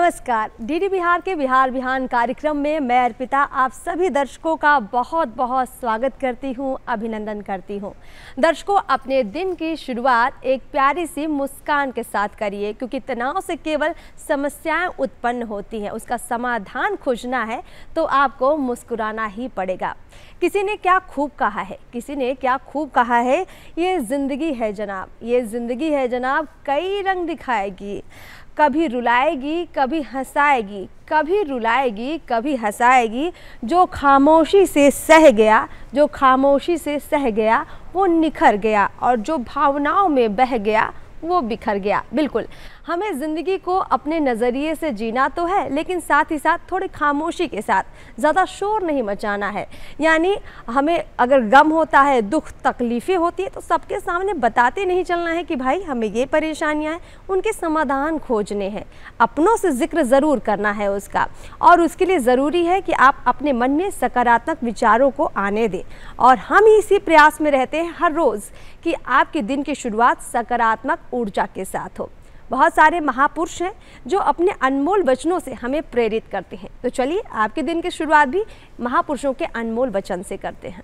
नमस्कार। डीडी बिहार के बिहार बिहान कार्यक्रम में मैं अर्पिता आप सभी दर्शकों का बहुत बहुत स्वागत करती हूं, अभिनंदन करती हूं। दर्शकों, अपने दिन की शुरुआत एक प्यारी सी मुस्कान के साथ करिए, क्योंकि तनाव से केवल समस्याएं उत्पन्न होती हैं, उसका समाधान खोजना है तो आपको मुस्कुराना ही पड़ेगा। किसी ने क्या खूब कहा है, ये ज़िंदगी है जनाब, ये ज़िंदगी है जनाब, कई रंग दिखाएगी, कभी रुलाएगी कभी हंसाएगी, कभी रुलाएगी कभी हंसाएगी। जो खामोशी से सह गया वो निखर गया, और जो भावनाओं में बह गया वो बिखर गया। बिल्कुल, हमें ज़िंदगी को अपने नज़रिए से जीना तो है, लेकिन साथ ही साथ थोड़ी खामोशी के साथ, ज़्यादा शोर नहीं मचाना है। यानी हमें अगर गम होता है, दुख तकलीफ़ें होती है, तो सबके सामने बताते नहीं चलना है कि भाई हमें ये परेशानियां हैं, उनके समाधान खोजने हैं। अपनों से जिक्र ज़रूर करना है उसका, और उसके लिए ज़रूरी है कि आप अपने मन में सकारात्मक विचारों को आने दें। और हम इसी प्रयास में रहते हैं हर रोज़ कि आपके दिन की शुरुआत सकारात्मक ऊर्जा के साथ हो। बहुत सारे महापुरुष हैं जो अपने अनमोल वचनों से हमें प्रेरित करते हैं, तो चलिए आपके दिन की शुरुआत भी महापुरुषों के अनमोल वचन से करते हैं।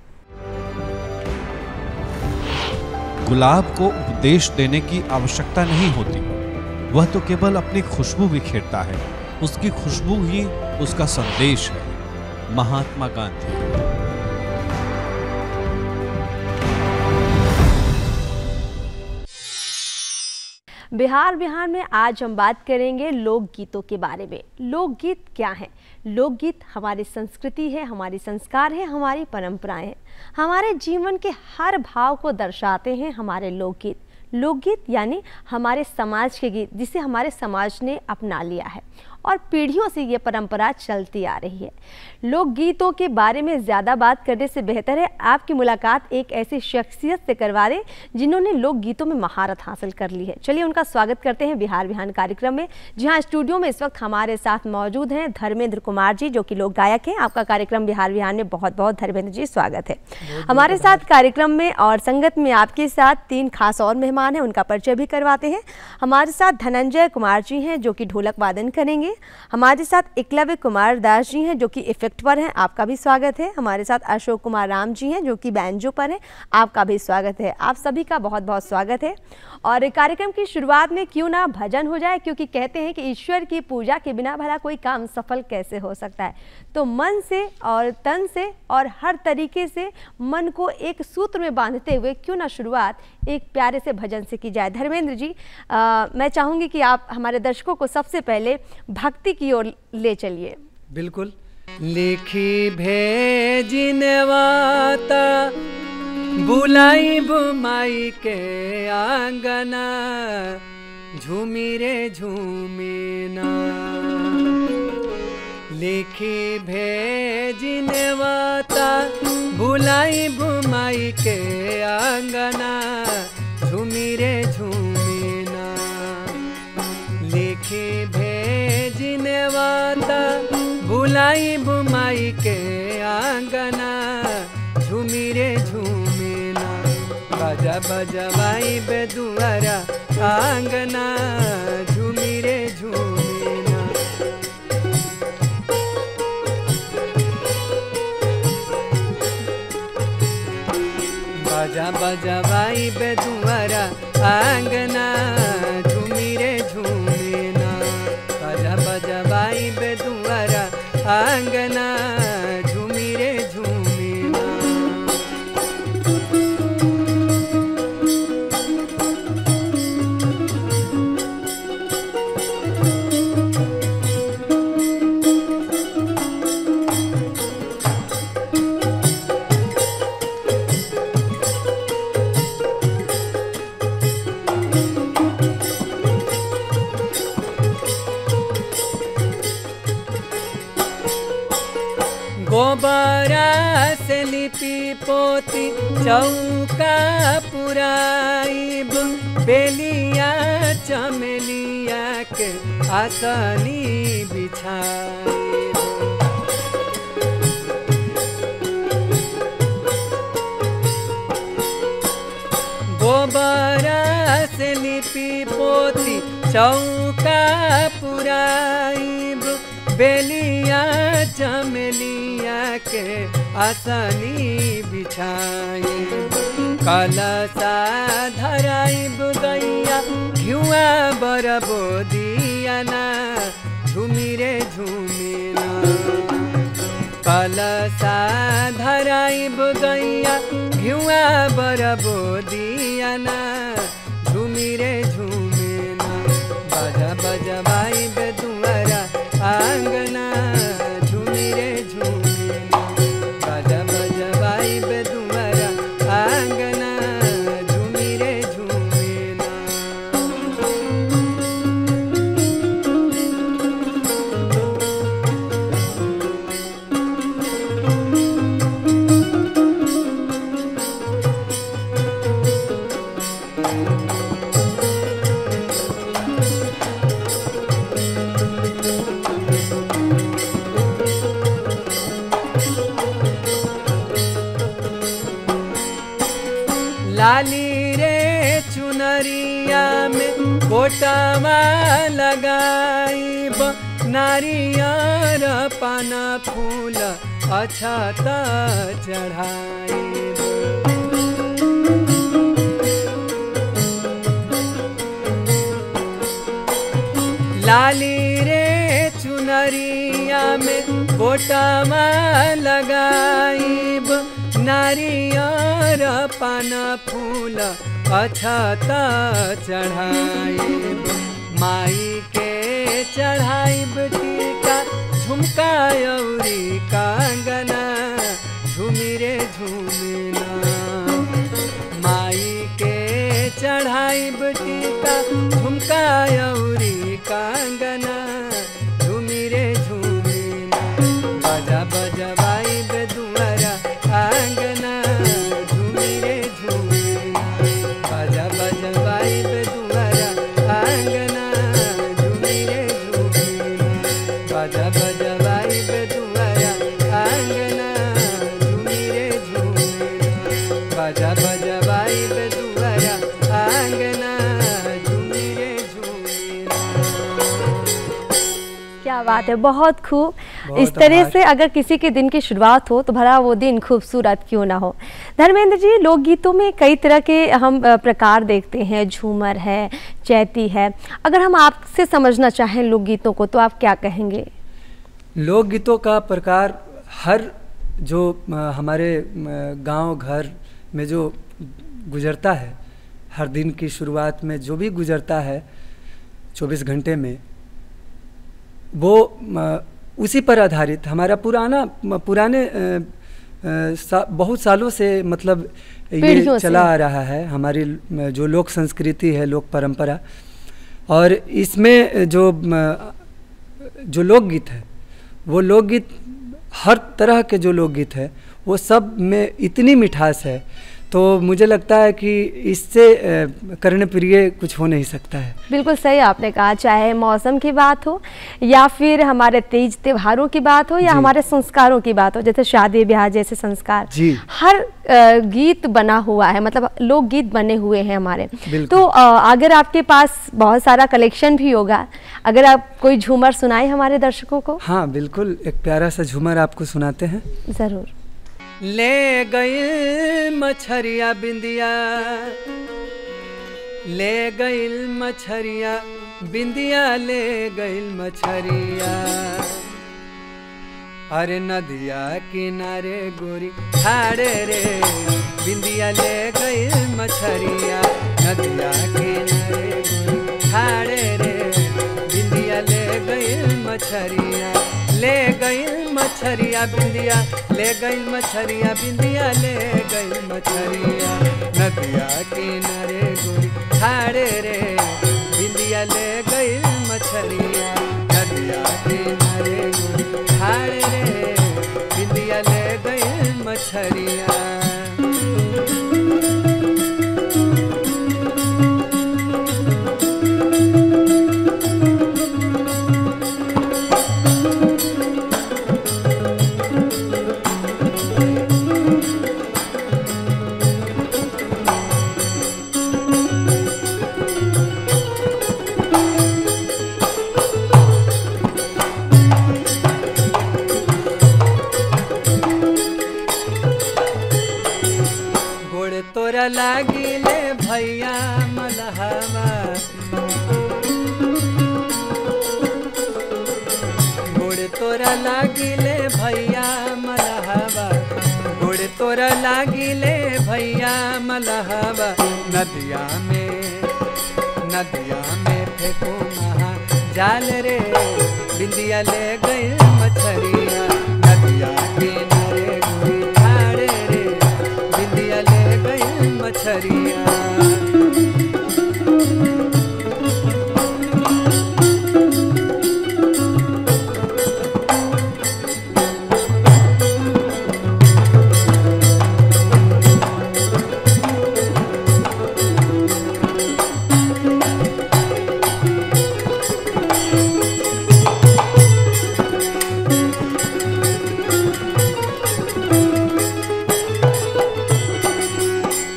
गुलाब को उपदेश देने की आवश्यकता नहीं होती, वह तो केवल अपनी खुशबू बिखेरता है, उसकी खुशबू ही उसका संदेश है। महात्मा गांधी। बिहार बिहार में आज हम बात करेंगे लोकगीतों के बारे में। लोकगीत क्या है? लोकगीत हमारी संस्कृति है, हमारी संस्कार है, हमारी परंपराएं हैं। हमारे जीवन के हर भाव को दर्शाते हैं हमारे लोकगीत। लोकगीत यानी हमारे समाज के गीत, जिसे हमारे समाज ने अपना लिया है और पीढ़ियों से ये परंपरा चलती आ रही है। लोकगीतों के बारे में ज़्यादा बात करने से बेहतर है आपकी मुलाकात एक ऐसी शख्सियत से करवा दें जिन्होंने लोकगीतों में महारत हासिल कर ली है। चलिए उनका स्वागत करते हैं बिहार बिहान कार्यक्रम में। जी हाँ, स्टूडियो में इस वक्त हमारे साथ मौजूद हैं धर्मेंद्र कुमार जी, जो कि लोक गायक हैं। आपका कार्यक्रम बिहार बिहान में बहुत बहुत धर्मेंद्र जी स्वागत है। हमारे साथ कार्यक्रम में और संगत में आपके साथ 3 खास और मेहमान हैं, उनका परिचय भी करवाते हैं। हमारे साथ धनंजय कुमार जी हैं जो कि ढोलक वादन करेंगे। हमारे साथ एकलव्य कुमार दास जी हैं जो कि इफेक्ट पर हैं, आपका भी स्वागत है। हमारे साथ अशोक कुमार राम जी हैं जो कि बैंजो पर हैं, आपका भी स्वागत है। आप सभी का बहुत बहुत स्वागत है। और कार्यक्रम की शुरुआत में क्यों ना भजन हो जाए, क्योंकि कहते हैं कि ईश्वर की पूजा के बिना भला कोई काम सफल कैसे हो सकता है। तो मन से और तन से और हर तरीके से मन को एक सूत्र में बांधते हुए क्यों ना शुरुआत एक प्यारे से भजन से की जाए। धर्मेंद्र जी, मैं चाहूँगी कि आप हमारे दर्शकों को सबसे पहले भक्ति की ओर ले चलिए। बिल्कुल। लिखी भेजिने वाता बुलाई बुमाई के आंगना, झूमी रे झूमी ना। लिखी भेजिने वाता बुलाई बुमाई के आंगना, झूमी रे झूमी ना। लिखी भेजिने वाता बुलाई बुमाई के आंगना, झूमी रे झूमी ना। बाजा बजवाई बेदुआरा आंगना, झूमी रे झूमी ना। बाजा बजवाई बेदुआरा आंगना, झूमी रे झूमी ना। बाजा बजवाई बेदुआरा आंगना, झूमी रे झूमी ना। गोबरा से लिपि पोती चौका पुराइब, बेलिया चमेलिया के आसनी बिछाइब। गोबरा से लिपि पोती चौका पुराइब बेलिया चमेलिया के आसनी बिछाइब कलसा धराइब गैया घिउआ बरबो दियाना झुमिरे झुमिना कलसा धराइब गैया घिउआ बरबो दियाना झुमिरे झुमिना बाजा बजवाइब दुआरा आंगना झुमिरे झुमिना बाजा बजवाइब दुआरा आंगना झुमिरे झुमिना। लाली रे चुनरिया में गोटावा लगाइब नारियर पान फूल अछत चढ़ाइब लाली रे चुनरिया में गोटावा लगाइब नारियर पान फूल अछत चढ़ाइब माई के चढ़ाइब टीका झुमका औरी कंगना झुमिरे झुमिना माई के चढ़ाइब टीका झुमका औरी कंगना झुमिरे झुमिना बाजा बजवाइब दुआरा आंगना झुमिरे झुमिना बाजा बजवाइब दुआरा आंगना झुमिरे झुमिना बाजा बजवाइब दुआरा आंगना झुमिरे झुमिना बाजा बजवाइब दुआरा आंगना झुमिरे झुमिना। क्या बात है, बहुत खूब। इस तरह से अगर किसी के दिन की शुरुआत हो तो भला वो दिन खूबसूरत क्यों ना हो। धर्मेंद्र जी, लोकगीतों में कई तरह के हम प्रकार देखते हैं, झूमर है, चैती है। अगर हम आपसे समझना चाहें लोकगीतों को तो आप क्या कहेंगे? लोकगीतों का प्रकार हर जो हमारे गांव घर में जो गुजरता है, हर दिन की शुरुआत में जो भी गुजरता है 24 घंटे में, वो उसी पर आधारित हमारा पुराने बहुत सालों से मतलब ये चला आ रहा है, हमारी जो लोक संस्कृति है, लोक परंपरा। और इसमें जो लोकगीत है, वो लोकगीत हर तरह के जो लोकगीत है वो सब में इतनी मिठास है, तो मुझे लगता है कि इससे करने प्रिय कुछ हो नहीं सकता है। बिल्कुल सही आपने कहा, चाहे मौसम की बात हो या फिर हमारे तीज त्योहारों की बात हो या हमारे संस्कारों की बात हो, जैसे शादी ब्याह जैसे संस्कार, हर गीत बना हुआ है, मतलब लोकगीत बने हुए हैं हमारे। तो अगर आपके पास बहुत सारा कलेक्शन भी होगा, अगर आप कोई झूमर सुनाए हमारे दर्शकों को। हाँ बिल्कुल, एक प्यारा सा झूमर आपको सुनाते हैं। जरूर। ले गई मछरिया बिंदिया, ले गई मछरिया बिंदिया, ले गई मछरिया, अरे नदिया किनारे गोरी ठाड़े रे, बिंदिया ले गई मछरिया, नदिया किनारे गोरी ठाड़े रे, बिंदिया ले गई मछरिया, ले गई मछरिया बिंदिया, ले गई मछरिया बिंदिया, ले गई मछरिया, नदिया किनारे गोरी ठाड़े रे, बिंदिया ले गई मछरिया, नदिया किनारे गोरी ठाड़े रे, बिंदिया ले गई मछरिया। मलहवा, गोड़ तोरा लागिले भैया मलहवा, गोड़ तोरा लागिले भैया मलहवा, नदिया में फेंको महा जाल रे, बिंदिया ले गई मछरिया, नदिया किनारे गोरी ठाड़े रे, बिंदिया ले गई मछरिया।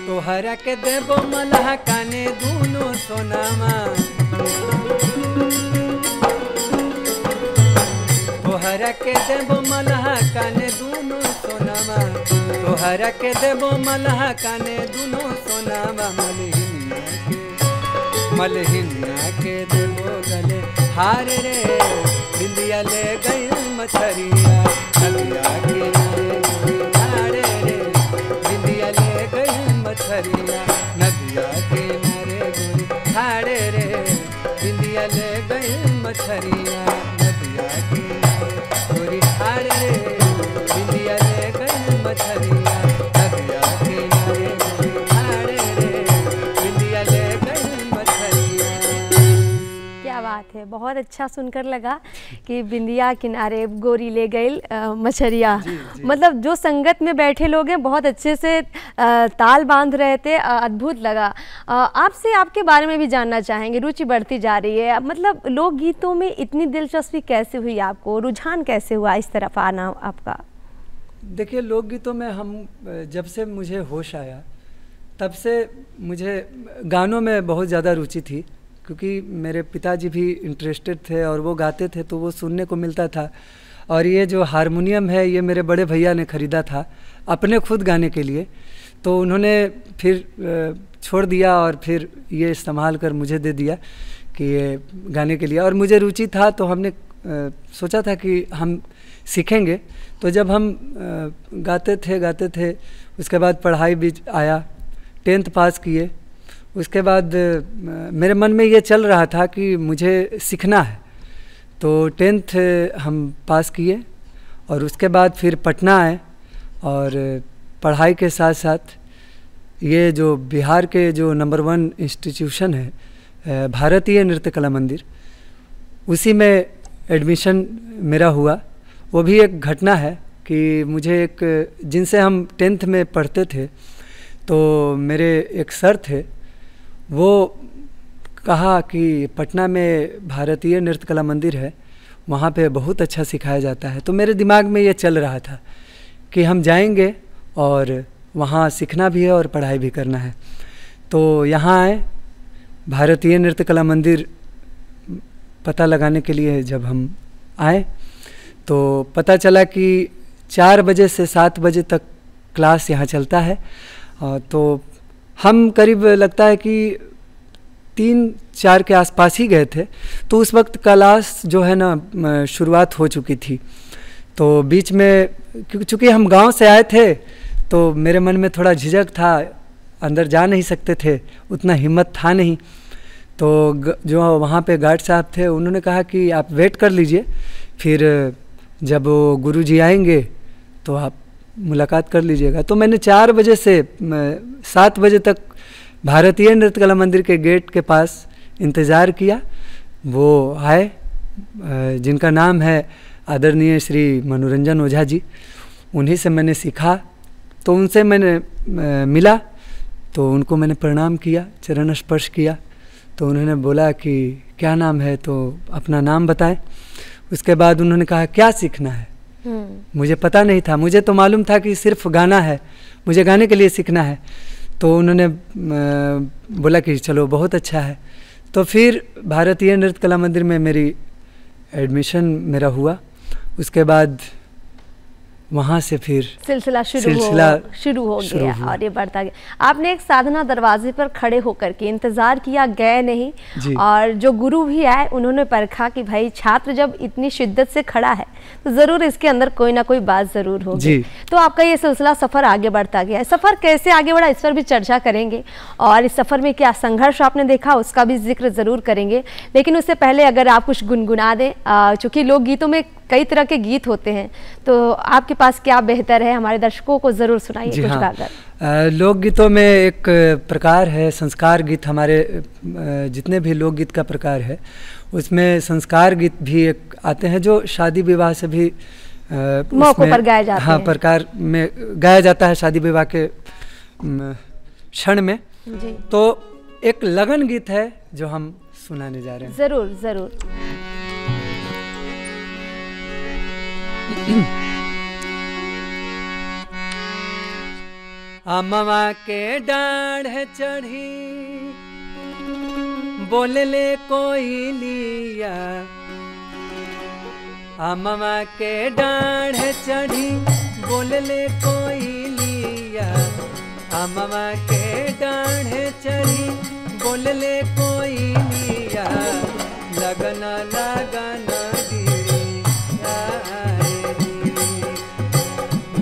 तोहरा के देबो मलहा काने दूनो सोनामा, तोहरा के देबो मलहा काने दूनो सोनामा, तोहरा के देबो मलहा काने दूनो सोनामा, मलहिनिया के देबो गले हार रे, बिंदिया ले गई मछरिया, नदिया किनारे गोरी ठाड़े रे, बिंदिया ले गई मछरिया, नदिया किनारे गोरी ठाड़े रे, बिंदिया ले गई मछरिया, नदिया किनारे गोरी ठाड़े रे, बिंदिया ले गई मछरिया, नदिया किनारे गोरी ठाड़े रे, बिंदिया ले गई मछरिया। क्या बात है, बहुत अच्छा सुनकर लगा कि बिंदिया किनारे गोरी ले गई मछरिया। मतलब जो संगत में बैठे लोग हैं बहुत अच्छे से ताल बांध रहे थे, अद्भुत लगा। आपसे आपके बारे में भी जानना चाहेंगे, रुचि बढ़ती जा रही है, मतलब लोकगीतों में इतनी दिलचस्पी कैसे हुई आपको, रुझान कैसे हुआ इस तरफ आना आपका? देखिए, लोकगीतों में हम जब से मुझे होश आया तब से मुझे गानों में बहुत ज़्यादा रुचि थी, क्योंकि मेरे पिताजी भी इंटरेस्टेड थे और वो गाते थे तो वो सुनने को मिलता था। और ये जो हारमोनियम है ये मेरे बड़े भैया ने ख़रीदा था अपने खुद गाने के लिए, तो उन्होंने फिर छोड़ दिया और फिर ये संभाल कर मुझे दे दिया कि ये गाने के लिए। और मुझे रुचि था तो हमने सोचा था कि हम सीखेंगे। तो जब हम गाते थे उसके बाद पढ़ाई भी आया, 10th पास किए। उसके बाद मेरे मन में ये चल रहा था कि मुझे सीखना है, तो 10th हम पास किए और उसके बाद फिर पटना आए और पढ़ाई के साथ साथ ये जो बिहार के जो नंबर 1 इंस्टीट्यूशन है भारतीय नृत्य कला मंदिर, उसी में एडमिशन मेरा हुआ। वो भी एक घटना है कि मुझे एक जिनसे हम 10th में पढ़ते थे तो मेरे एक सर थे, वो कहा कि पटना में भारतीय नृत्य कला मंदिर है, वहाँ पे बहुत अच्छा सिखाया जाता है। तो मेरे दिमाग में ये चल रहा था कि हम जाएंगे और वहाँ सीखना भी है और पढ़ाई भी करना है। तो यहाँ आए, भारतीय नृत्य कला मंदिर पता लगाने के लिए जब हम आए तो पता चला कि 4 बजे से 7 बजे तक क्लास यहाँ चलता है। तो हम करीब लगता है कि 3-4 के आसपास ही गए थे, तो उस वक्त क्लास जो है ना शुरुआत हो चुकी थी। तो बीच में चूँकि हम गांव से आए थे तो मेरे मन में थोड़ा झिझक था, अंदर जा नहीं सकते थे, उतना हिम्मत था नहीं। तो जो वहाँ पे गार्ड साहब थे उन्होंने कहा कि आप वेट कर लीजिए, फिर जब वो गुरुजी आएंगे तो आप मुलाकात कर लीजिएगा। तो मैंने 4 बजे से 7 बजे तक भारतीय नृत्य कला मंदिर के गेट के पास इंतज़ार किया। वो आए, जिनका नाम है आदरणीय श्री मनोरंजन ओझा जी, उन्हीं से मैंने सीखा। तो उनसे मैंने मिला तो उनको मैंने प्रणाम किया, चरण स्पर्श किया। तो उन्होंने बोला कि क्या नाम है, तो अपना नाम बताएं। उसके बाद उन्होंने कहा क्या सीखना है। मुझे पता नहीं था, मुझे तो मालूम था कि सिर्फ गाना है, मुझे गाने के लिए सीखना है। तो उन्होंने बोला कि चलो बहुत अच्छा है। तो फिर भारतीय नृत्य कला मंदिर में मेरी एडमिशन मेरा हुआ। उसके बाद वहाँ से फिर सिलसिला शुरू हो गया और ये बढ़ता गया। आपने एक साधना दरवाजे पर खड़े होकर के इंतजार किया, गए नहीं, और जो गुरु भी आए उन्होंने परखा कि भाई छात्र जब इतनी शिद्दत से खड़ा है तो जरूर इसके अंदर कोई ना कोई बात जरूर होगी। तो आपका ये सिलसिला सफर आगे बढ़ता गया। सफर कैसे आगे बढ़ा इस पर भी चर्चा करेंगे, और इस सफर में क्या संघर्ष आपने देखा उसका भी जिक्र जरूर करेंगे। लेकिन उससे पहले अगर आप कुछ गुनगुना दें, चूंकि लोक गीतों में कई तरह के गीत होते हैं, तो आपके पास क्या बेहतर है, हमारे दर्शकों को जरूर सुनाइए कुछ गाकर। लोकगीतों में एक प्रकार है संस्कार गीत। हमारे जितने भी लोकगीत का प्रकार है उसमें संस्कार गीत भी एक आते हैं जो शादी विवाह से भी मौकों पर गाए जाते हैं। प्रकार में गाया जाता है शादी विवाह के क्षण में जी। तो एक लगन गीत है जो हम सुनाने जा रहे हैं। जरूर जरूर। अमवा के डाढ़ चढ़ी बोले ले कोई लिया, अमवा के डाढ़ चढ़ी बोले ले कोई लिया, अमवा के डाढ़ चढ़ी बोले ले कोई लिया, लगना लगना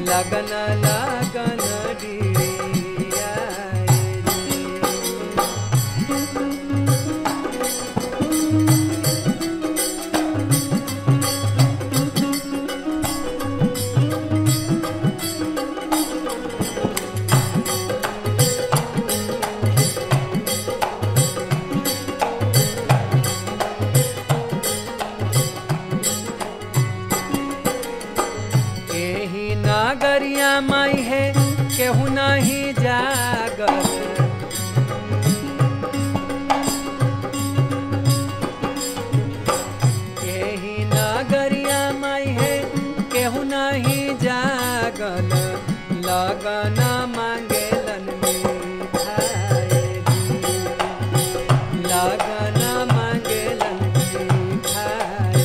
लगना लगना नागरिया माई है केहू नहीं जागर, यही नागरिया माई है केहू नहीं जागल, लगना मांगेलन मिठाई, लगना मांगेलन मिठाई।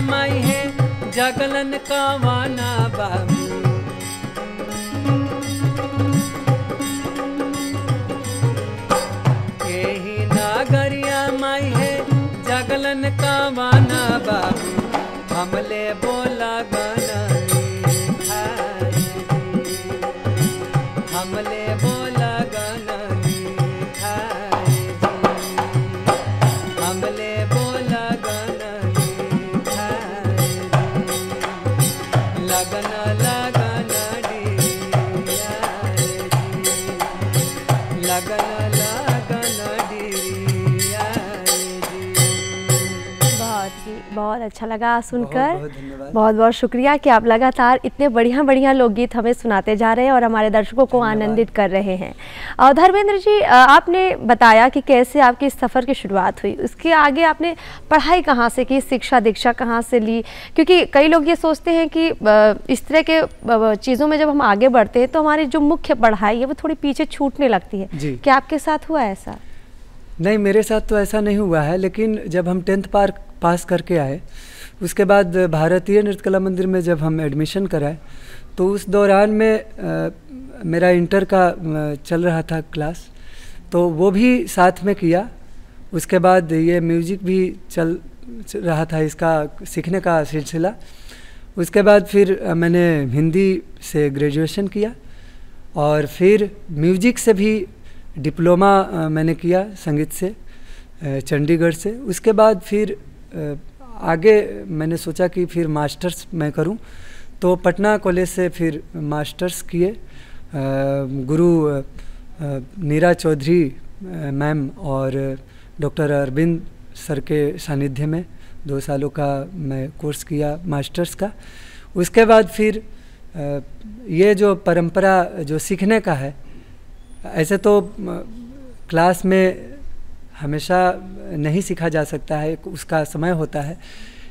माई है जगलन का वाना बाबू, यही नागरिया माई है जगलन का वाना बाबू, हमले बोला गाना खाई, हमले बोला गाना खाई, हमले बोला गाना लगना लगना डिरिया, लगना लगना डिरिया। बहुत अच्छा लगा सुनकर। बहुत बहुत शुक्रिया कि आप लगातार इतने बढ़िया बढ़िया लोकगीत हमें सुनाते जा रहे हैं और हमारे दर्शकों को आनंदित कर रहे हैं। और धर्मेंद्र जी, आपने बताया कि कैसे आपकी इस सफ़र की शुरुआत हुई, उसके आगे आपने पढ़ाई कहाँ से की, शिक्षा दीक्षा कहाँ से ली? क्योंकि कई लोग ये सोचते हैं कि इस तरह के चीज़ों में जब हम आगे बढ़ते हैं तो हमारी जो मुख्य पढ़ाई है वो थोड़ी पीछे छूटने लगती है। क्या आपके साथ हुआ ऐसा? नहीं, मेरे साथ तो ऐसा नहीं हुआ है, लेकिन जब हम 10th पास करके आए उसके बाद भारतीय नृत्य कला मंदिर में जब हम एडमिशन कराए तो उस दौरान में मेरा इंटर का चल रहा था क्लास, तो वो भी साथ में किया। उसके बाद ये म्यूजिक भी चल रहा था, इसका सीखने का सिलसिला। उसके बाद फिर मैंने हिंदी से ग्रेजुएशन किया और फिर म्यूजिक से भी डिप्लोमा मैंने किया संगीत से चंडीगढ़ से। उसके बाद फिर आगे मैंने सोचा कि फिर मास्टर्स मैं करूं, तो पटना कॉलेज से फिर मास्टर्स किए। गुरु नीरा चौधरी मैम और डॉक्टर अरविंद सर के सानिध्य में 2 सालों का मैं कोर्स किया मास्टर्स का। उसके बाद फिर ये जो परंपरा जो सीखने का है ऐसे तो क्लास में हमेशा नहीं सीखा जा सकता है, उसका समय होता है,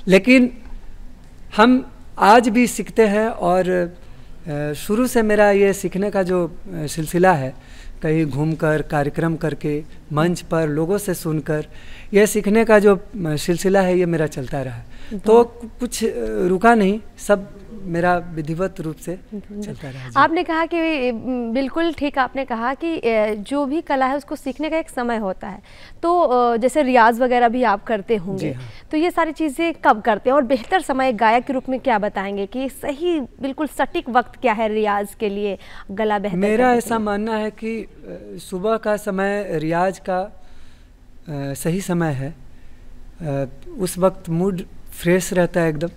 लेकिन हम आज भी सीखते हैं। और शुरू से मेरा ये सीखने का जो सिलसिला है, कहीं घूमकर, कार्यक्रम करके, मंच पर लोगों से सुनकर, यह सीखने का जो सिलसिला है ये मेरा चलता रहा। तो कुछ रुका नहीं, सब मेरा विधिवत रूप से चलता रहा। आपने कहा कि बिल्कुल ठीक, आपने कहा कि जो भी कला है उसको सीखने का एक समय होता है। तो जैसे रियाज वगैरह भी आप करते होंगे, हाँ। तो ये सारी चीज़ें कब करते हैं, और बेहतर समय गायक के रूप में क्या बताएंगे कि सही बिल्कुल सटीक वक्त क्या है रियाज के लिए, गला बेहतर? मेरा ऐसा मानना है कि सुबह का समय रियाज का सही समय है। उस वक्त मूड फ्रेश रहता है एकदम,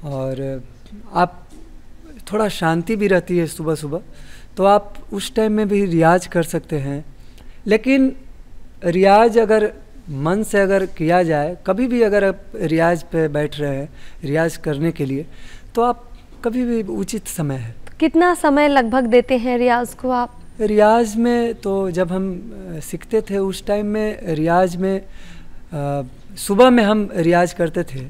और आप थोड़ा शांति भी रहती है सुबह सुबह, तो आप उस टाइम में भी रियाज कर सकते हैं। लेकिन रियाज अगर मन से अगर किया जाए, कभी भी अगर आप रियाज पे बैठ रहे हैं रियाज करने के लिए, तो आप कभी भी उचित समय है। कितना समय लगभग देते हैं रियाज को आप? रियाज में तो जब हम सीखते थे उस टाइम में रियाज में सुबह में हम रियाज करते थे,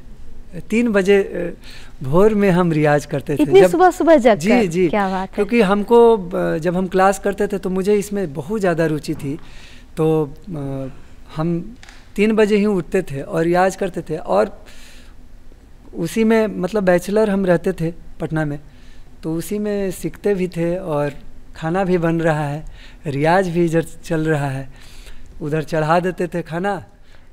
3 बजे भोर में हम रियाज करते थे। इतनी सुबह सुबह जग जी जी, क्या बात है। क्योंकि हमको जब हम क्लास करते थे तो मुझे इसमें बहुत ज़्यादा रुचि थी, तो हम 3 बजे ही उठते थे और रियाज करते थे। और उसी में मतलब बैचलर हम रहते थे पटना में, तो उसी में सीखते भी थे और खाना भी बन रहा है, रियाज भी इधर चल रहा है, उधर चढ़ा देते थे खाना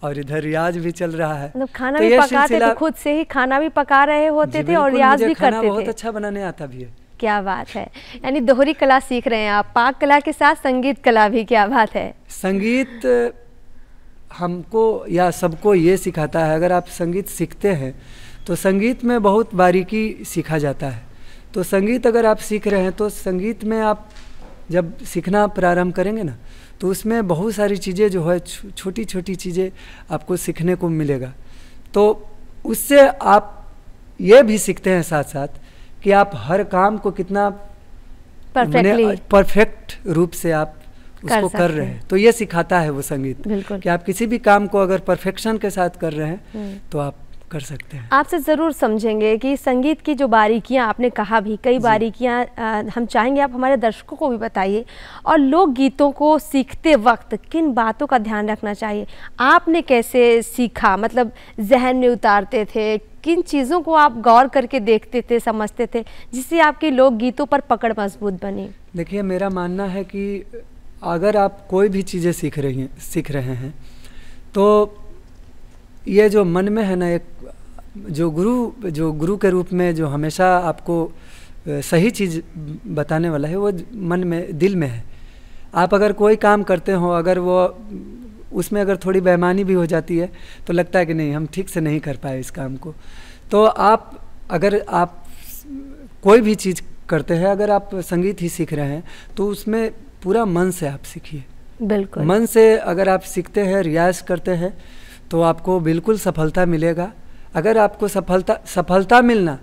और इधर रियाज भी चल रहा है। मतलब खाना भी पकाते थे, खुद से ही खाना भी पका रहे होते थे और रियाज भी करते थे। बहुत अच्छा बनाने आता भी है। क्या बात है, यानी दोहरी कला सीख रहे हैं आप, पाक कला के साथ संगीत कला भी। क्या बात है। संगीत हमको या सबको ये सिखाता है, अगर आप संगीत सीखते हैं तो संगीत में बहुत बारीकी सीखा जाता है। तो संगीत अगर आप सीख रहे हैं तो संगीत में आप जब सीखना प्रारंभ करेंगे ना, तो उसमें बहुत सारी चीज़ें जो है छोटी छोटी चीज़ें आपको सीखने को मिलेगा। तो उससे आप ये भी सीखते हैं साथ साथ कि आप हर काम को कितना परफेक्ट रूप से आप उसको कर रहे हैं। तो ये सिखाता है वो संगीत कि आप किसी भी काम को अगर परफेक्शन के साथ कर रहे हैं तो आप कर सकते हैं। आपसे ज़रूर समझेंगे कि संगीत की जो बारीकियां, आपने कहा भी कई बारीकियां, हम चाहेंगे आप हमारे दर्शकों को भी बताइए। और लोकगीतों को सीखते वक्त किन बातों का ध्यान रखना चाहिए? आपने कैसे सीखा, मतलब जहन में उतारते थे, किन चीज़ों को आप गौर करके देखते थे, समझते थे, जिससे आपके लोकगीतों पर पकड़ मजबूत बनी? देखिए, मेरा मानना है कि अगर आप कोई भी चीज़ें सीख रहे हैं तो ये जो मन में है ना, एक जो गुरु के रूप में जो हमेशा आपको सही चीज़ बताने वाला है, वो मन में, दिल में है। आप अगर कोई काम करते हो, अगर वो उसमें अगर थोड़ी बेईमानी भी हो जाती है तो लगता है कि नहीं, हम ठीक से नहीं कर पाए इस काम को। तो अगर आप कोई भी चीज़ करते हैं, अगर आप संगीत ही सीख रहे हैं तो उसमें पूरा मन से आप सीखिए। बिल्कुल मन से अगर आप सीखते हैं, रियाज करते हैं, तो आपको बिल्कुल सफलता मिलेगा। अगर आपको सफलता मिलना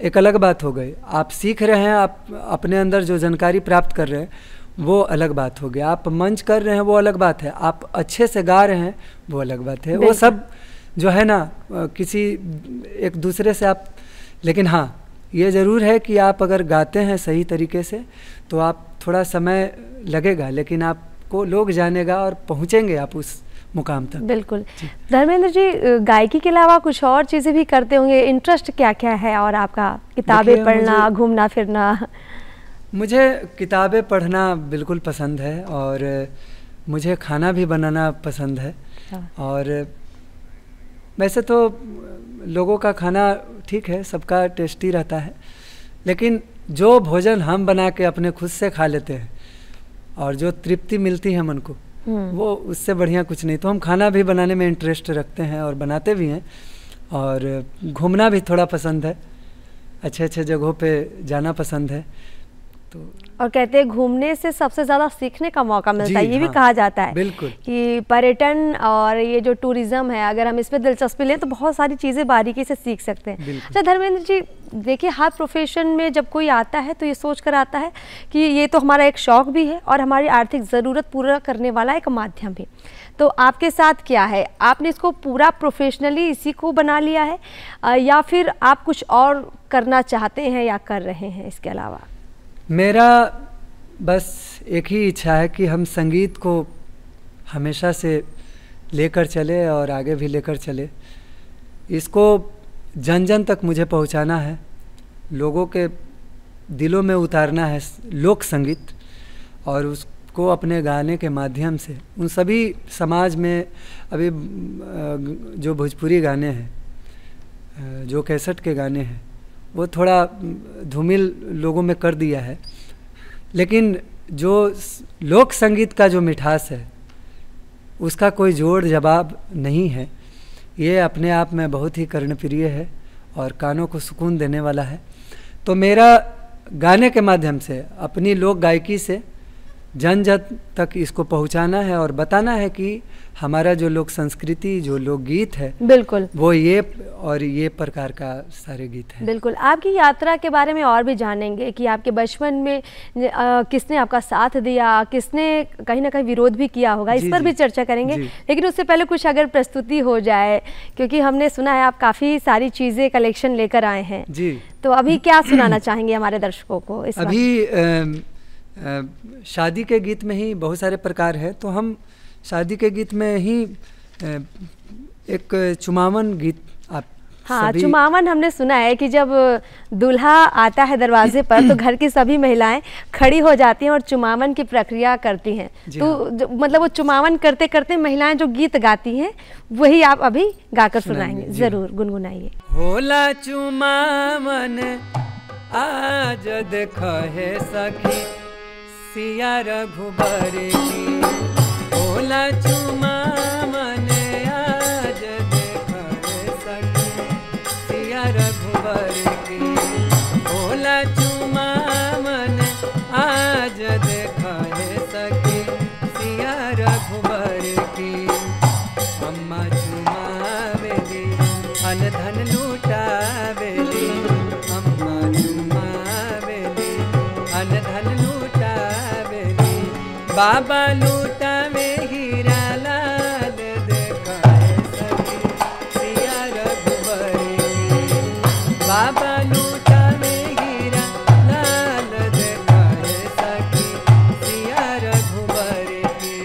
एक अलग बात हो गई, आप सीख रहे हैं, आप अपने अंदर जो जानकारी प्राप्त कर रहे हैं वो अलग बात हो गया, आप मंच कर रहे हैं वो अलग बात है, आप अच्छे से गा रहे हैं वो अलग बात है। वो सब जो है ना किसी एक दूसरे से आप, लेकिन हाँ ये ज़रूर है कि आप अगर गाते हैं सही तरीके से तो आप थोड़ा समय लगेगा, लेकिन आपको लोग जानेगा और पहुँचेंगे आप उस मुकाम तक। बिल्कुल। धर्मेंद्र जी, गायकी के अलावा कुछ और चीज़ें भी करते होंगे, इंटरेस्ट क्या क्या है? और आपका किताबें पढ़ना, घूमना फिरना? मुझे किताबें पढ़ना बिल्कुल पसंद है और मुझे खाना भी बनाना पसंद है। और वैसे तो लोगों का खाना ठीक है, सबका टेस्टी रहता है, लेकिन जो भोजन हम बना के अपने खुद से खा लेते हैं और जो तृप्ति मिलती है मन को, वो उससे बढ़िया कुछ नहीं। तो हम खाना भी बनाने में इंटरेस्ट रखते हैं और बनाते भी हैं। और घूमना भी थोड़ा पसंद है, अच्छे अच्छे जगहों पे जाना पसंद है। तो और कहते हैं घूमने से सबसे ज़्यादा सीखने का मौका मिलता है, ये भी हाँ, कहा जाता है बिल्कुल कि पर्यटन और ये जो टूरिज़्म है, अगर हम इसमें दिलचस्पी लें तो बहुत सारी चीज़ें बारीकी से सीख सकते हैं। अच्छा धर्मेंद्र जी, देखिए हर प्रोफेशन में जब कोई आता है तो ये सोच कर आता है कि ये तो हमारा एक शौक़ भी है और हमारी आर्थिक ज़रूरत पूरा करने वाला एक माध्यम भी। तो आपके साथ क्या है, आपने इसको पूरा प्रोफेशनली इसी को बना लिया है या फिर आप कुछ और करना चाहते हैं या कर रहे हैं इसके अलावा? मेरा बस एक ही इच्छा है कि हम संगीत को हमेशा से लेकर चले और आगे भी लेकर चले। इसको जन जन तक मुझे पहुंचाना है, लोगों के दिलों में उतारना है लोक संगीत, और उसको अपने गाने के माध्यम से उन सभी समाज में अभी जो भोजपुरी गाने हैं, जो कैसेट के गाने हैं, वो थोड़ा धूमिल लोगों में कर दिया है, लेकिन जो लोक संगीत का जो मिठास है उसका कोई जोड़ जवाब नहीं है। ये अपने आप में बहुत ही कर्णप्रिय है और कानों को सुकून देने वाला है। तो मेरा गाने के माध्यम से, अपनी लोक गायकी से जन जन तक इसको पहुंचाना है और बताना है कि हमारा जो लोक संस्कृति, जो लोकगीत है, बिल्कुल वो ये और ये प्रकार का सारे गीत हैं। बिल्कुल। आपकी यात्रा के बारे में और भी जानेंगे कि आपके बचपन में किसने आपका साथ दिया, किसने कहीं ना कहीं विरोध भी किया होगा, इस पर भी चर्चा करेंगे। लेकिन उससे पहले कुछ अगर प्रस्तुति हो जाए, क्योंकि हमने सुना है आप काफ़ी सारी चीज़ें कलेक्शन लेकर आए हैं जी, तो अभी क्या सुनाना चाहेंगे हमारे दर्शकों को? इस अभी शादी के गीत में ही बहुत सारे प्रकार है, तो हम शादी के गीत में ही एक चुमावन गीत आप हाँ, चुमावन हमने सुना है कि जब दूल्हा आता है दरवाजे पर तो घर की सभी महिलाएं खड़ी हो जाती हैं और चुमावन की प्रक्रिया करती हैं। तो मतलब वो चुमावन करते करते महिलाएं जो गीत गाती हैं वही आप अभी गाकर सुनाएंगे। जरूर गुनगुनाइए। होला चुमावन आज देखो है सखी सिया रघुबर की, होला चुमावन आज देखो है सखी सिया रघुबर की, होला चुमावन आज देखो है सखी सिया रघुबर की। अम्मा चुमावेली अन धन लूटावेली, अम्मा चुमावेली अन धन लूटावेली, बाबा लूटावे हीरा लाल देखो है सखी सिया रघुबर की, बाबा लूटावे हीरा लाल देखो है सखी सिया रघुबर की।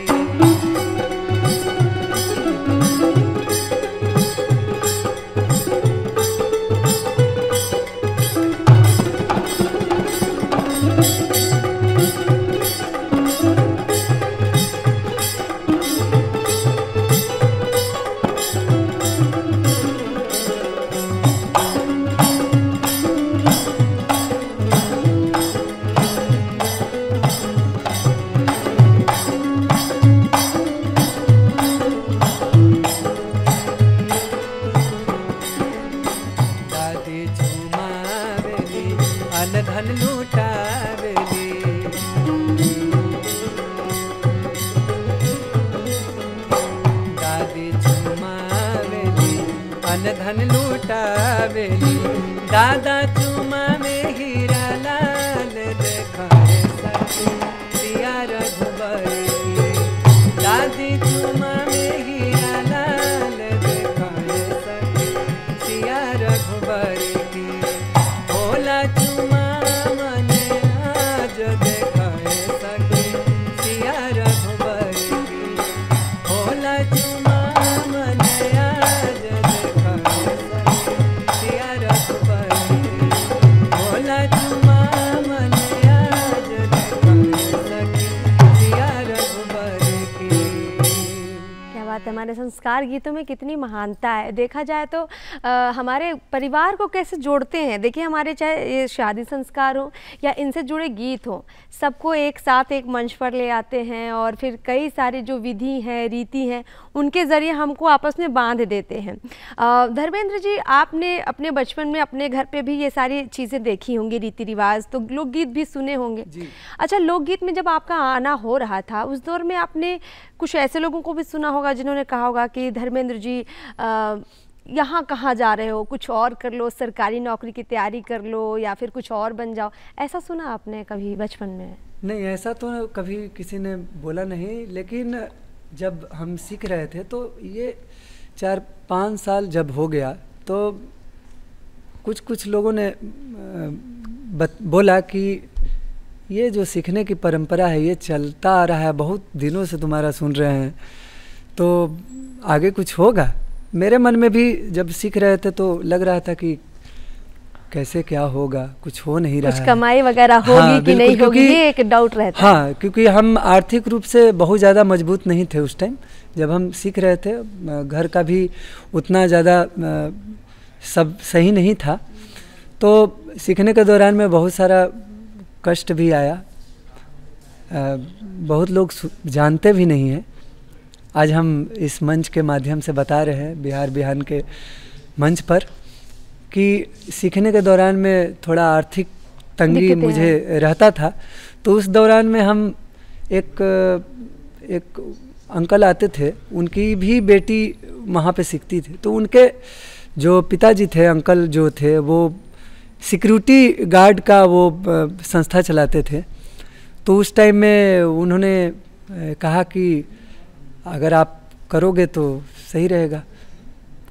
धन लूटावेली, दादा चुमावे हीरा लाल देखो है सखी सिया रघुबर की, दादी चुमावे हीरा लाल देखो है सखी सिया रघुबर की, होला चुमावन आज देखो है सखी सिया रघुबर की, होला चुमावन आज देखो है सखी सिया रघुबर की। हमारे संस्कार गीतों में कितनी महानता है। देखा जाए तो हमारे परिवार को कैसे जोड़ते हैं। देखिए हमारे चाहे ये शादी संस्कार हो या इनसे जुड़े गीत हो, सबको एक साथ एक मंच पर ले आते हैं और फिर कई सारे जो विधि हैं, रीति हैं, उनके ज़रिए हमको आपस में बांध देते हैं। धर्मेंद्र जी, आपने अपने बचपन में अपने घर पे भी ये सारी चीज़ें देखी होंगी, रीति रिवाज, तो लोकगीत भी सुने होंगे जी। अच्छा, लोकगीत में जब आपका आना हो रहा था उस दौर में आपने कुछ ऐसे लोगों को भी सुना होगा जिन्होंने कहा होगा कि धर्मेंद्र जी यहाँ कहाँ जा रहे हो, कुछ और कर लो, सरकारी नौकरी की तैयारी कर लो या फिर कुछ और बन जाओ, ऐसा सुना आपने कभी बचपन में? नहीं, ऐसा तो कभी किसी ने बोला नहीं, लेकिन जब हम सीख रहे थे तो ये 4-5 साल जब हो गया तो कुछ लोगों ने बोला कि ये जो सीखने की परंपरा है ये चलता आ रहा है, बहुत दिनों से तुम्हारा सुन रहे हैं, तो आगे कुछ होगा। मेरे मन में भी जब सीख रहे थे तो लग रहा था कि कैसे क्या होगा, कुछ हो नहीं रहा है, कुछ कमाई वगैरह होगी कि नहीं होगी, ये एक डाउट रहता है। हाँ, क्योंकि हम आर्थिक रूप से बहुत ज़्यादा मजबूत नहीं थे उस टाइम जब हम सीख रहे थे। घर का भी उतना ज़्यादा सब सही नहीं था, तो सीखने के दौरान में बहुत सारा कष्ट भी आया। बहुत लोग जानते भी नहीं हैं। आज हम इस मंच के माध्यम से बता रहे हैं, बिहार बिहान के मंच पर, कि सीखने के दौरान में थोड़ा आर्थिक तंगी मुझे रहता था। तो उस दौरान में हम एक अंकल आते थे, उनकी भी बेटी वहाँ पे सीखती थी, तो उनके जो पिताजी थे, अंकल जो थे, वो सिक्योरिटी गार्ड का वो संस्था चलाते थे। तो उस टाइम में उन्होंने कहा कि अगर आप करोगे तो सही रहेगा,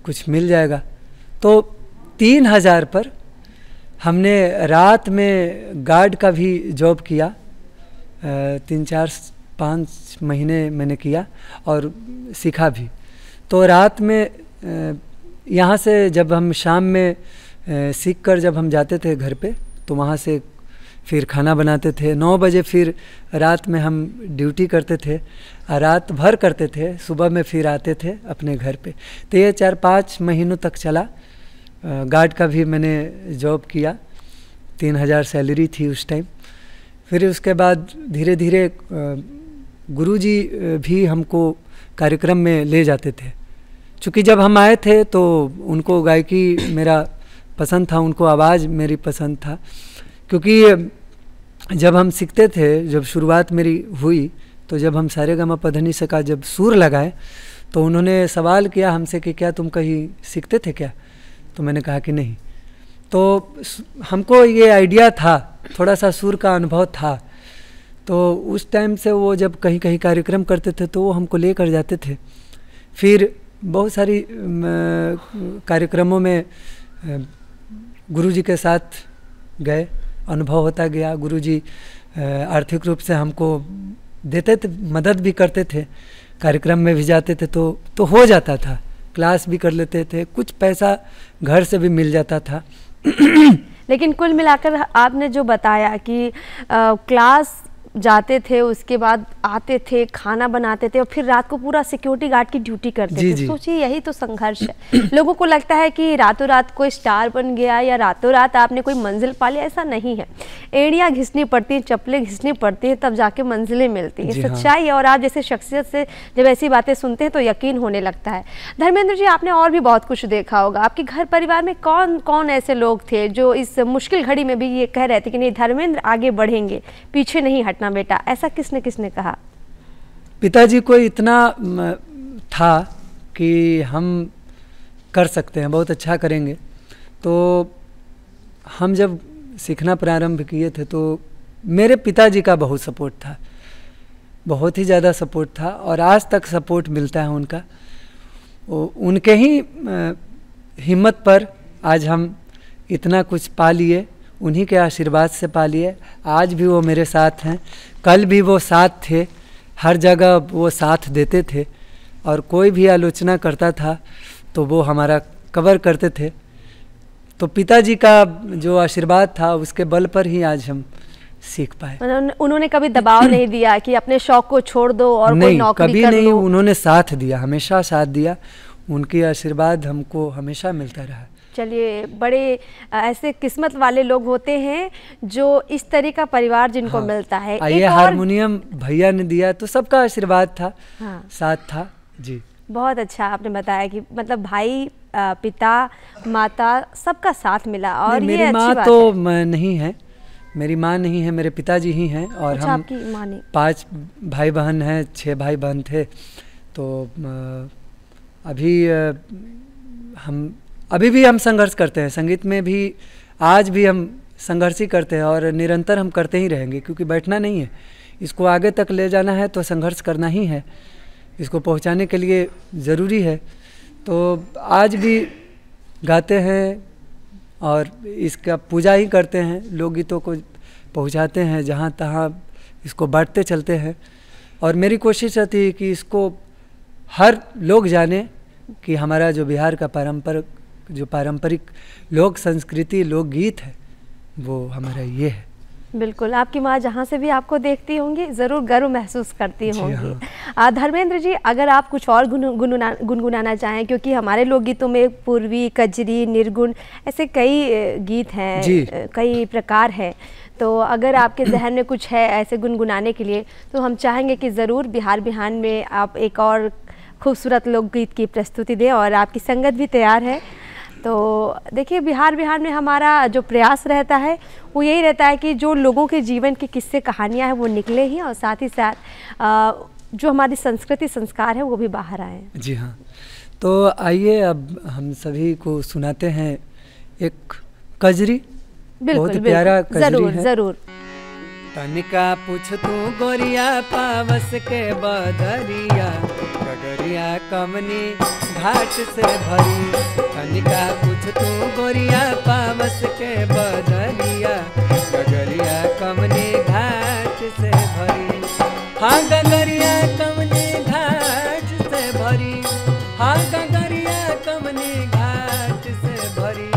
कुछ मिल जाएगा। तो 3000 पर हमने रात में गार्ड का भी जॉब किया, 3-4-5 महीने मैंने किया और सीखा भी। तो रात में यहाँ से जब हम शाम में सीख कर जब हम जाते थे घर पे, तो वहाँ से फिर खाना बनाते थे। 9 बजे फिर रात में हम ड्यूटी करते थे, रात भर करते थे, सुबह में फिर आते थे अपने घर पे। तो ये 4-5 महीनों तक चला। गार्ड का भी मैंने जॉब किया, 3000 सैलरी थी उस टाइम। फिर उसके बाद धीरे धीरे गुरुजी भी हमको कार्यक्रम में ले जाते थे। चूँकि जब हम आए थे तो उनको गायकी मेरा पसंद था, उनको आवाज़ मेरी पसंद था। क्योंकि जब हम सीखते थे, जब शुरुआत मेरी हुई, तो जब हम सारेगामापधनिसा का जब सुर लगाए तो उन्होंने सवाल किया हमसे कि क्या तुम कहीं सीखते थे क्या? तो मैंने कहा कि नहीं। तो हमको ये आइडिया था, थोड़ा सा सुर का अनुभव था। तो उस टाइम से वो जब कहीं कहीं कार्यक्रम करते थे तो वो हमको लेकर जाते थे। फिर बहुत सारी कार्यक्रमों में गुरुजी के साथ गए, अनुभव होता गया। गुरुजी आर्थिक रूप से हमको देते थे, मदद भी करते थे, कार्यक्रम में भी जाते थे तो हो जाता था, क्लास भी कर लेते थे, कुछ पैसा घर से भी मिल जाता था। लेकिन कुल मिलाकर आपने जो बताया कि क्लास जाते थे, उसके बाद आते थे, खाना बनाते थे और फिर रात को पूरा सिक्योरिटी गार्ड की ड्यूटी करते थे। सोचिए, यही तो संघर्ष है। लोगों को लगता है कि रातों रात कोई स्टार बन गया या रातों रात आपने कोई मंजिल पा लिया, ऐसा नहीं है। एड़ियाँ घिसनी पड़ती हैं, चप्पलें घिसनी पड़ती हैं, तब जाके मंजिलें मिलती हैं, सच्चाई है। और आप जैसे शख्सियत से जब ऐसी बातें सुनते हैं तो यकीन होने लगता है। धर्मेंद्र जी, आपने और भी बहुत कुछ देखा होगा। आपके घर परिवार में कौन कौन ऐसे लोग थे जो इस मुश्किल घड़ी में भी ये कह रहे थे कि नहीं, धर्मेंद्र आगे बढ़ेंगे, पीछे नहीं हटना बेटा? ऐसा किसने किसने कहा? पिताजी को इतना था कि हम कर सकते हैं, बहुत अच्छा करेंगे। तो हम जब सीखना प्रारंभ किए थे तो मेरे पिताजी का बहुत सपोर्ट था, बहुत ही ज़्यादा सपोर्ट था और आज तक सपोर्ट मिलता है उनका। उनके ही हिम्मत पर आज हम इतना कुछ पा लिए, उन्हीं के आशीर्वाद से पा लिए। आज भी वो मेरे साथ हैं, कल भी वो साथ थे, हर जगह वो साथ देते थे और कोई भी आलोचना करता था तो वो हमारा कवर करते थे। तो पिताजी का जो आशीर्वाद था उसके बल पर ही आज हम सीख पाए। उन्होंने कभी दबाव नहीं दिया कि अपने शौक को छोड़ दो और कोई नौकरी कभी कर नहीं, लो? उन्होंने साथ दिया, हमेशा साथ दिया। उनकी आशीर्वाद हमको हमेशा मिलता रहा। चलिए, बड़े ऐसे किस्मत वाले लोग होते हैं जो इस तरह का परिवार जिनको मिलता है। ये हारमोनियम भैया ने दिया तो सबका आशीर्वाद था, साथ था जी। बहुत अच्छा आपने बताया कि मतलब भाई, पिता, माता, सबका साथ मिला। और ये मेरी माँ बात तो है। नहीं है, मेरी माँ नहीं है, मेरे पिताजी ही हैं। और अच्छा, हम आपकी माँ नहीं? 5 भाई बहन हैं, 6 भाई बहन थे। तो अभी भी हम संघर्ष करते हैं संगीत में भी। आज भी हम संघर्ष ही करते हैं और निरंतर हम करते ही रहेंगे, क्योंकि बैठना नहीं है। इसको आगे तक ले जाना है तो संघर्ष करना ही है, इसको पहुंचाने के लिए ज़रूरी है। तो आज भी गाते हैं और इसका पूजा ही करते हैं, लोकगीतों को पहुंचाते हैं जहाँ तहाँ, इसको बांटते चलते हैं। और मेरी कोशिश रहती है कि इसको हर लोग जाने कि हमारा जो बिहार का पारंपरिक लोक संस्कृति, लोकगीत है, वो हमारा ये है। बिल्कुल, आपकी माँ जहाँ से भी आपको देखती होंगी ज़रूर गर्व महसूस करती होंगी। धर्मेंद्र जी, अगर आप कुछ और गुनगुनाना चाहें, क्योंकि हमारे लोकगीतों में पूर्वी, कजरी, निर्गुण ऐसे कई गीत हैं, कई प्रकार हैं। तो अगर आपके जहन में कुछ है ऐसे गुनगुनाने के लिए, तो हम चाहेंगे कि ज़रूर बिहार बिहान में आप एक और खूबसूरत लोकगीत की प्रस्तुति दें, और आपकी संगत भी तैयार है। तो देखिए, बिहार बिहार में हमारा जो प्रयास रहता है वो यही रहता है कि जो लोगों के जीवन की किस्से कहानियाँ हैं वो निकले ही, और साथ ही साथ जो हमारी संस्कृति संस्कार है वो भी बाहर आए। जी हाँ, तो आइए अब हम सभी को सुनाते हैं एक कजरी। बहुत प्यारा कजरी जरूर, है। जरूर। तनिका पूछ तू गोरिया पावस के बदरिया, गगरिया कमनी घाट से भरी। तनिका पूछ तू गोरिया पावस के बदरिया, गगरिया कमनी घाट से भरी। हाँ गगरिया कमनी घाट से भरी, हाँ गगरिया कमनी घाट से भरी।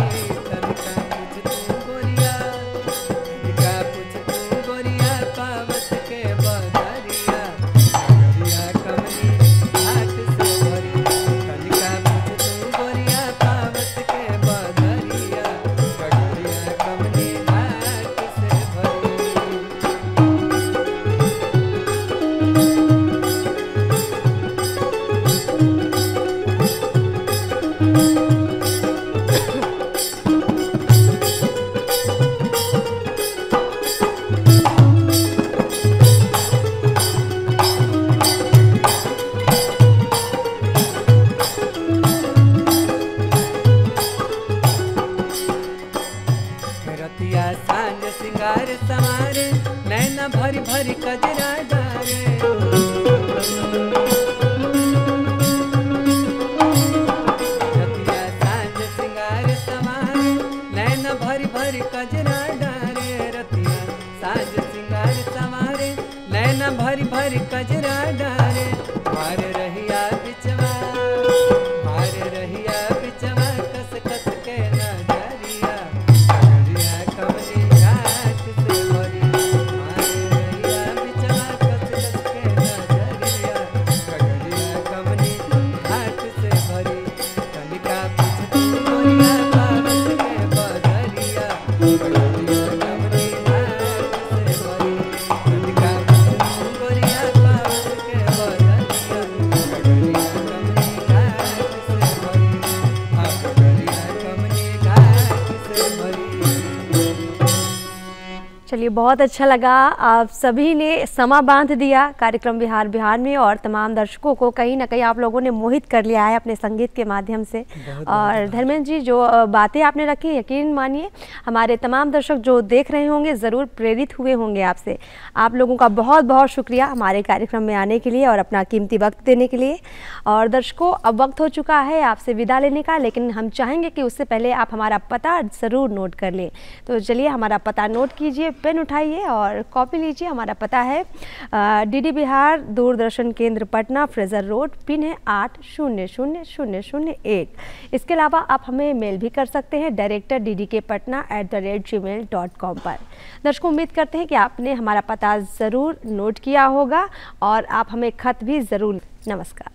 तनिका पूछ तू गोरिया, तनिका पूछ तू गोरिया पावस के बदरिया, गगरिया कमनी घाट से भरी। तनिका पूछ तू गोरिया पावस के बदरिया, गगरिया कमनी घाट से भरी। रतिया सांझ सिंगार सवारे, नैना भरी भरी कजरा डारे। रतिया सांझ सिंगार सवारे, नैना भरी भरी कजरा डारे। रतिया सांझ सिंगार सवारे, नैना भरी भरी कजरा डारे। मार रहिया बिचवा, मार रहिया बिचवा, कस कस के नजरिया, गगरिया कमनी घाट से भरी। मार रहिया बिचवा, कस कस के नजरिया, गगरिया कमनी घाट से भरी। तनिका पूछ तू गोरिया पावस के बदरिया, गगरिया कमनी घाट से भरी। तनिका पूछ तू गोरिया पावस के बदरिया, गगरिया कमनी घाट से भरी। हाँ गगरिया कमनी घाट से भरी। चलिए, बहुत अच्छा लगा। आप सभी ने समा बांध दिया कार्यक्रम बिहार बिहार में, और तमाम दर्शकों को कहीं ना कहीं आप लोगों ने मोहित कर लिया है अपने संगीत के माध्यम से। और धर्मेंद्र जी, जो बातें आपने रखी, यकीन मानिए हमारे तमाम दर्शक जो देख रहे होंगे ज़रूर प्रेरित हुए होंगे आपसे। आप लोगों का बहुत बहुत शुक्रिया हमारे कार्यक्रम में आने के लिए और अपना कीमती वक्त देने के लिए। और दर्शकों, अब वक्त हो चुका है आपसे विदा लेने का, लेकिन हम चाहेंगे कि उससे पहले आप हमारा पता ज़रूर नोट कर लें। तो चलिए, हमारा पता नोट कीजिए। पेन उठाइए और कॉपी लीजिए। हमारा पता है डीडी बिहार दूरदर्शन केंद्र पटना, फ्रेजर रोड, पिन है 800001। इसके अलावा आप हमें मेल भी कर सकते हैं director@ddkpatna@gmail.com पर। दर्शकों, उम्मीद करते हैं कि आपने हमारा पता ज़रूर नोट किया होगा और आप हमें खत भी ज़रूर। नमस्कार।